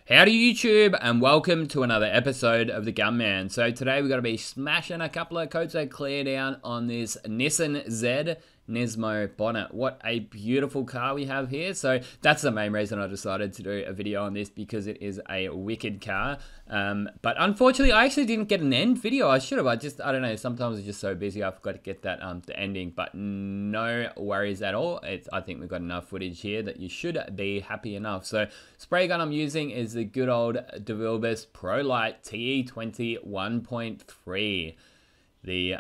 Howdy YouTube, and welcome to another episode of the Gunman. So today we're going to be smashing a couple of coats of clear down on this Nissan Z Nismo bonnet. What a beautiful car we have here. So that's the main reason I decided to do a video on this, because it is a wicked car. But unfortunately I actually didn't get an end video. I should have. I don't know, sometimes it's just so busy I forgot to get that the ending, but no worries at all. I think we've got enough footage here that you should be happy enough. So spray gun I'm using is the good old DeVilbiss Pro Light TE20 1.3. The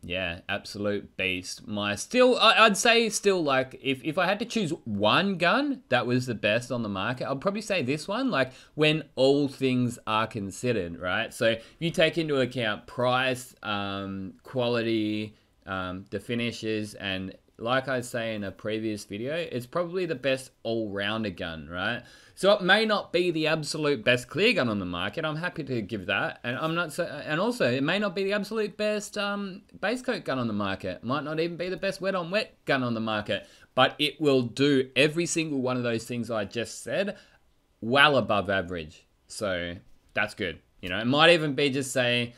yeah, absolute beast. I'd say still, like, if I had to choose one gun that was the best on the market, I'd probably say this one, like, when all things are considered, right? So if you take into account price, quality, the finishes, and like I say in a previous video, it's probably the best all-rounder gun, right? So it may not be the absolute best clear gun on the market. I'm happy to give that, and and also it may not be the absolute best base coat gun on the market. It might not even be the best wet-on-wet gun on the market, but it will do every single one of those things I just said well above average. So that's good. You know, it might even be just say,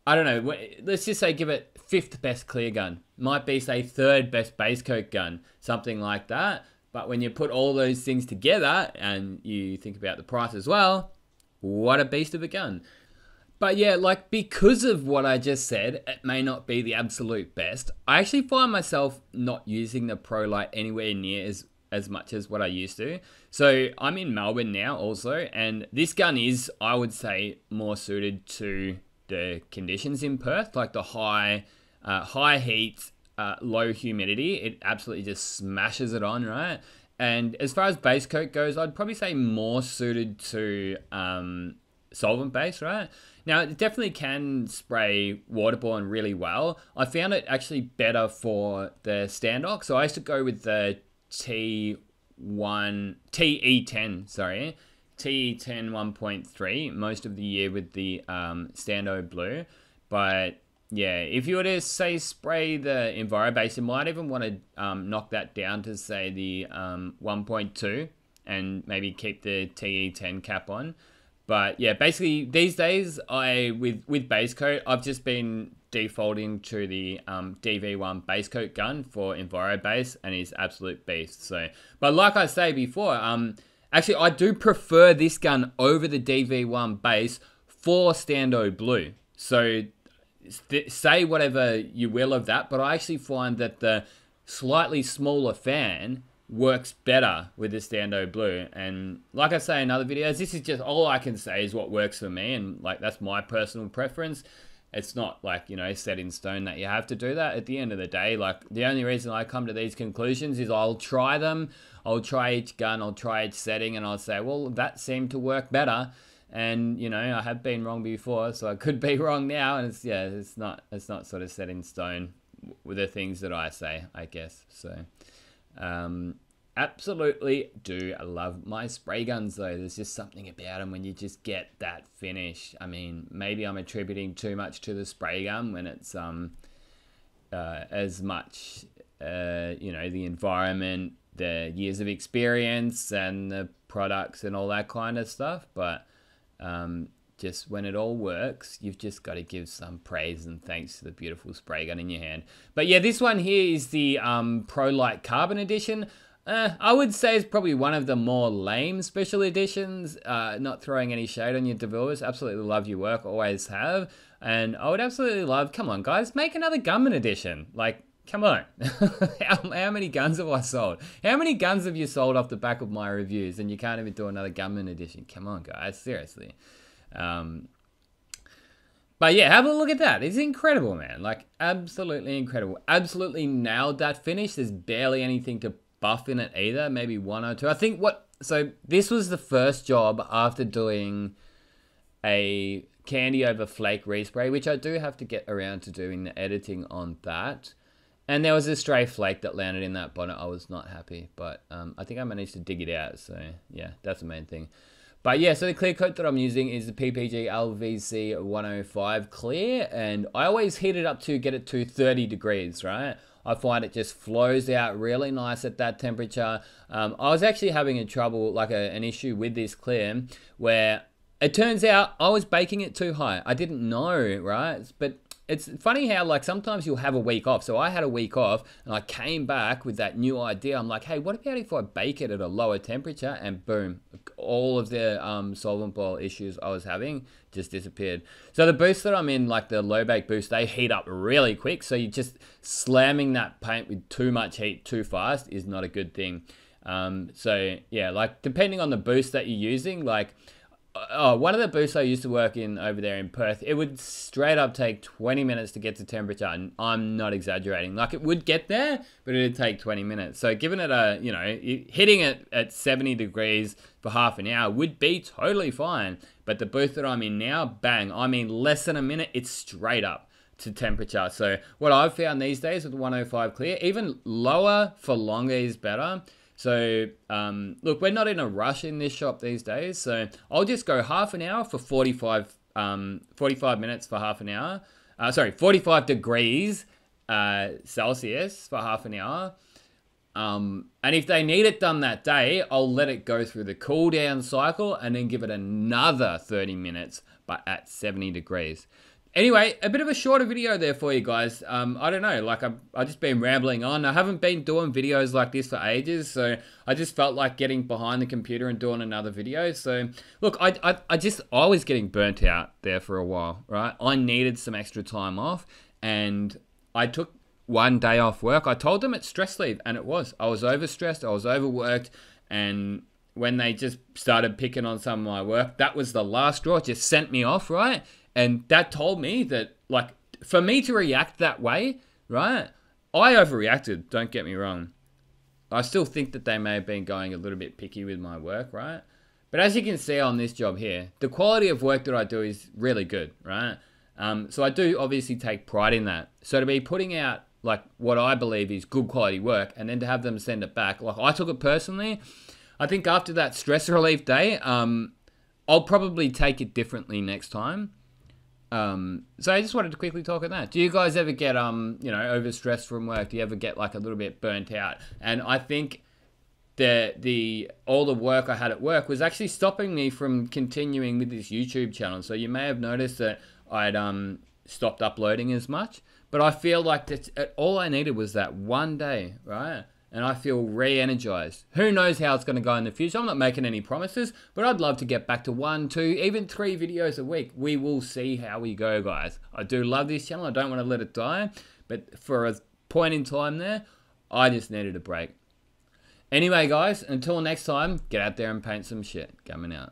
I don't know, let's just say give it 5th best clear gun. Might be, say, 3rd best base coat gun, something like that. But when you put all those things together and you think about the price as well, what a beast of a gun. But yeah, like, because of what I just said, it may not be the absolute best. I actually find myself not using the Pro Light anywhere near as much as what I used to. So I'm in Melbourne now also, and this gun is, I would say, more suited to the conditions in Perth, like the high heat, low humidity. It absolutely just smashes it on, right? And as far as base coat goes, I'd probably say more suited to solvent base, right? Now, it definitely can spray waterborne really well. I found it actually better for the standoff. So I used to go with the TE10, sorry. TE10 1.3 most of the year with the Stando Blue. But yeah, if you were to, say, spray the EnviroBase, you might even want to knock that down to, say, the 1.2 and maybe keep the TE10 cap on. But yeah, basically these days with base coat, I've just been defaulting to the DV1 base coat gun for EnviroBase, and it's absolute beast. So, but like I say before, actually, I do prefer this gun over the DV1 base for Stando Blue. So say whatever you will of that, but I actually find that the slightly smaller fan works better with the Stando Blue. And like I say in other videos, this is just all I can say is what works for me, and like that's my personal preference. It's not like, you know, set in stone that you have to do that. At the end of the day, like, the only reason I come to these conclusions is I'll try them. I'll try each gun, I'll try each setting, and I'll say, well, that seemed to work better. And, you know, I have been wrong before, so I could be wrong now. And it's, yeah, it's not sort of set in stone with the things that I say, I guess. So, absolutely do love my spray guns, though. There's just something about them when you just get that finish. I mean, maybe I'm attributing too much to the spray gun when it's as much, you know, the environment, the years of experience, and the products and all that kind of stuff. But just when it all works, you've just got to give some praise and thanks to the beautiful spray gun in your hand. But yeah, this one here is the Pro Light Carbon Edition. I would say it's probably one of the more lame special editions. Not throwing any shade on your DeVilbiss. Absolutely love your work, always have. And I would absolutely love, come on guys, make another Gunman edition. Like, come on. How many guns have I sold? How many guns have you sold off the back of my reviews, and you can't even do another Gunman edition? Come on guys, seriously. But yeah, have a look at that. It's incredible, man. Like, absolutely incredible. Absolutely nailed that finish. There's barely anything to buff in it either, maybe one or two. I think so this was the first job after doing a candy over flake respray, which I do have to get around to doing the editing on that. And there was a stray flake that landed in that bonnet. I was not happy, but I think I managed to dig it out. So yeah, that's the main thing. But yeah, so the clear coat that I'm using is the PPG LVC 105 clear, and I always heat it up to get it to 30 degrees, right? I find it just flows out really nice at that temperature. I was actually having a trouble, like an issue with this clear, where it turns out I was baking it too high. I didn't know, right? But it's funny how, like, sometimes you'll have a week off. So I had a week off and I came back with that new idea. I'm like, hey, what about if I bake it at a lower temperature? And boom, all of the solvent boil issues I was having just disappeared. So the boost that I'm in, like the low bake boost, they heat up really quick. So you just slamming that paint with too much heat too fast is not a good thing. So yeah, like depending on the boost that you're using, like, one of the boosts I used to work in over there in Perth, it would straight up take 20 minutes to get to temperature, and I'm not exaggerating. Like, it would get there, but it'd take 20 minutes. So giving it a, you know, hitting it at 70 degrees for half an hour would be totally fine. But the booth that I'm in now, bang, I mean less than a minute, it's straight up to temperature. So what I've found these days with 105 clear, even lower for longer is better. So, look, we're not in a rush in this shop these days, so I'll just go half an hour for 45 minutes for half an hour. 45 degrees Celsius for half an hour. And if they need it done that day, I'll let it go through the cool down cycle and then give it another 30 minutes, but at 70 degrees. Anyway, a bit of a shorter video there for you guys. I don't know, like I've just been rambling on. I haven't been doing videos like this for ages, so I just felt like getting behind the computer and doing another video. So look, I was getting burnt out there for a while, right? I needed some extra time off, and I took one day off work. I told them it's stress leave, and it was. I was overstressed, I was overworked, and when they just started picking on some of my work, that was the last straw. It just sent me off, right? And that told me that, like, for me to react that way, right, I overreacted, don't get me wrong. I still think that they may have been going a little bit picky with my work, right? But as you can see on this job here, the quality of work that I do is really good, right? So I do obviously take pride in that. So to be putting out, like, what I believe is good quality work, and then to have them send it back, like, I took it personally. I think after that stress relief day, I'll probably take it differently next time. So I just wanted to quickly talk on that. Do you guys ever get, you know, overstressed from work? Do you ever get like a little bit burnt out? And I think all the work I had at work was actually stopping me from continuing with this YouTube channel. So you may have noticed that I'd stopped uploading as much, but I feel like all I needed was that one day, right? And I feel re-energized. Who knows how it's going to go in the future? I'm not making any promises, but I'd love to get back to 1, 2, even 3 videos a week. We will see how we go, guys. I do love this channel. I don't want to let it die, but for a point in time there, I just needed a break. Anyway, guys, until next time, get out there and paint some shit. Coming out.